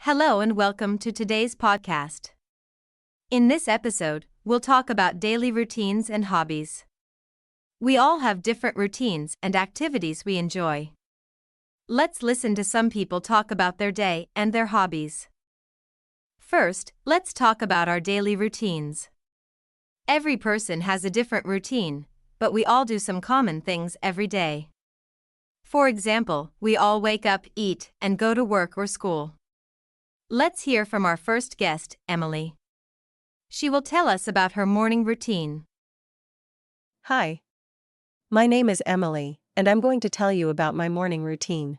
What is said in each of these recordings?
Hello and welcome to today's podcast. In this episode, we'll talk about daily routines and hobbies. We all have different routines and activities we enjoy. Let's listen to some people talk about their day and their hobbies. First, let's talk about our daily routines. Every person has a different routine, but we all do some common things every day. For example, we all wake up, eat, and go to work or school. Let's hear from our first guest, Emily. She will tell us about her morning routine. Hi. My name is Emily, and I'm going to tell you about my morning routine.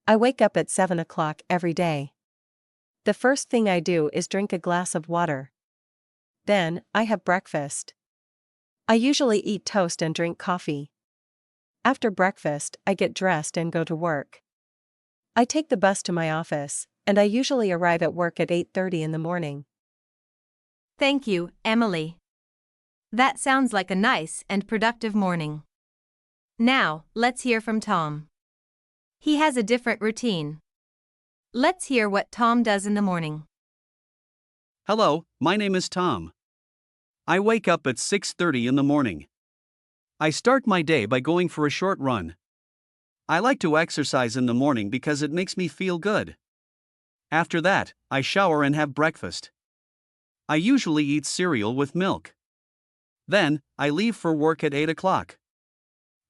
I wake up at 7 o'clock every day. The first thing I do is drink a glass of water. Then, I have breakfast. I usually eat toast and drink coffee. After breakfast, I get dressed and go to work. I take the bus to my office, and I usually arrive at work at 8:30 in the morning. Thank you, Emily. That sounds like a nice and productive morning. Now, let's hear from Tom. He has a different routine. Let's hear what Tom does in the morning. Hello, my name is Tom. I wake up at 6:30 in the morning. I start my day by going for a short run. I like to exercise in the morning because it makes me feel good. After that, I shower and have breakfast. I usually eat cereal with milk. Then, I leave for work at 8 o'clock.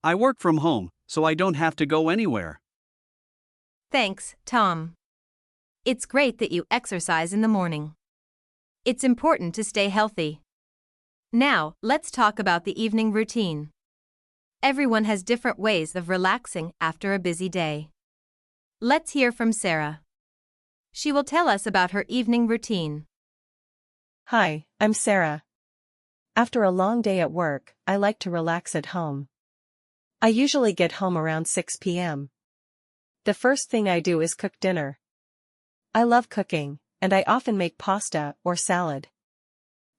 I work from home, so I don't have to go anywhere. Thanks, Tom. It's great that you exercise in the morning. It's important to stay healthy. Now, let's talk about the evening routine. Everyone has different ways of relaxing after a busy day. Let's hear from Sarah. She will tell us about her evening routine. Hi, I'm Sarah. After a long day at work, I like to relax at home. I usually get home around 6 p.m. The first thing I do is cook dinner. I love cooking, and I often make pasta or salad.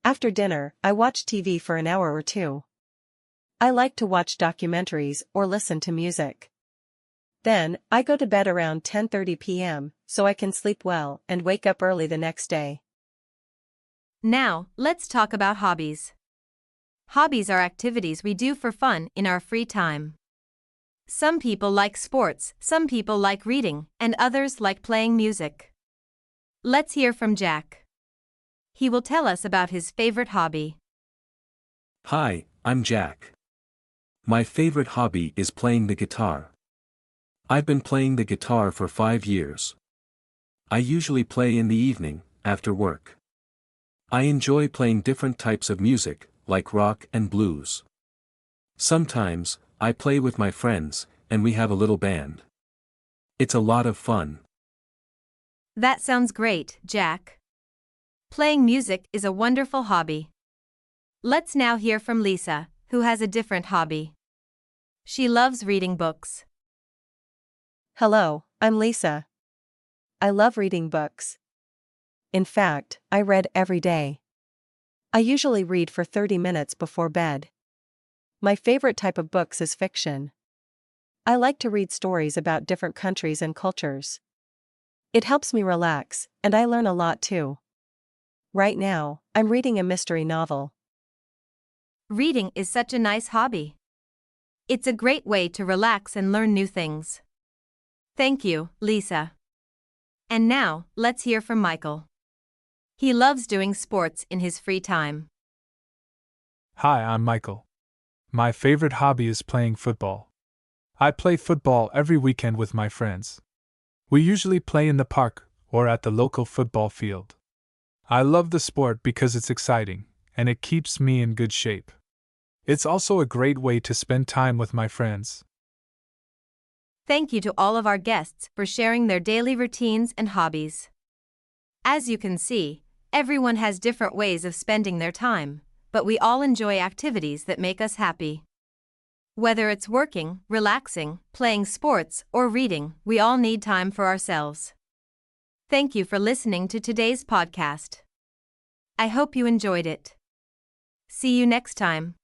After dinner, I watch TV for an hour or two. I like to watch documentaries or listen to music. Then, I go to bed around 10:30 p.m., so I can sleep well and wake up early the next day. Now, let's talk about hobbies. Hobbies are activities we do for fun in our free time. Some people like sports, some people like reading, and others like playing music. Let's hear from Jack. He will tell us about his favorite hobby. Hi, I'm Jack. My favorite hobby is playing the guitar. I've been playing the guitar for 5 years. I usually play in the evening, after work. I enjoy playing different types of music, like rock and blues. Sometimes, I play with my friends, and we have a little band. It's a lot of fun. That sounds great, Jack. Playing music is a wonderful hobby. Let's now hear from Lisa, who has a different hobby. She loves reading books. Hello, I'm Lisa. I love reading books. In fact, I read every day. I usually read for 30 minutes before bed. My favorite type of books is fiction. I like to read stories about different countries and cultures. It helps me relax, and I learn a lot too. Right now, I'm reading a mystery novel. Reading is such a nice hobby. It's a great way to relax and learn new things. Thank you, Lisa. And now, let's hear from Michael. He loves doing sports in his free time. Hi, I'm Michael. My favorite hobby is playing football. I play football every weekend with my friends. We usually play in the park or at the local football field. I love the sport because it's exciting, and it keeps me in good shape. It's also a great way to spend time with my friends. Thank you to all of our guests for sharing their daily routines and hobbies. As you can see, everyone has different ways of spending their time, but we all enjoy activities that make us happy. Whether it's working, relaxing, playing sports, or reading, we all need time for ourselves. Thank you for listening to today's podcast. I hope you enjoyed it. See you next time.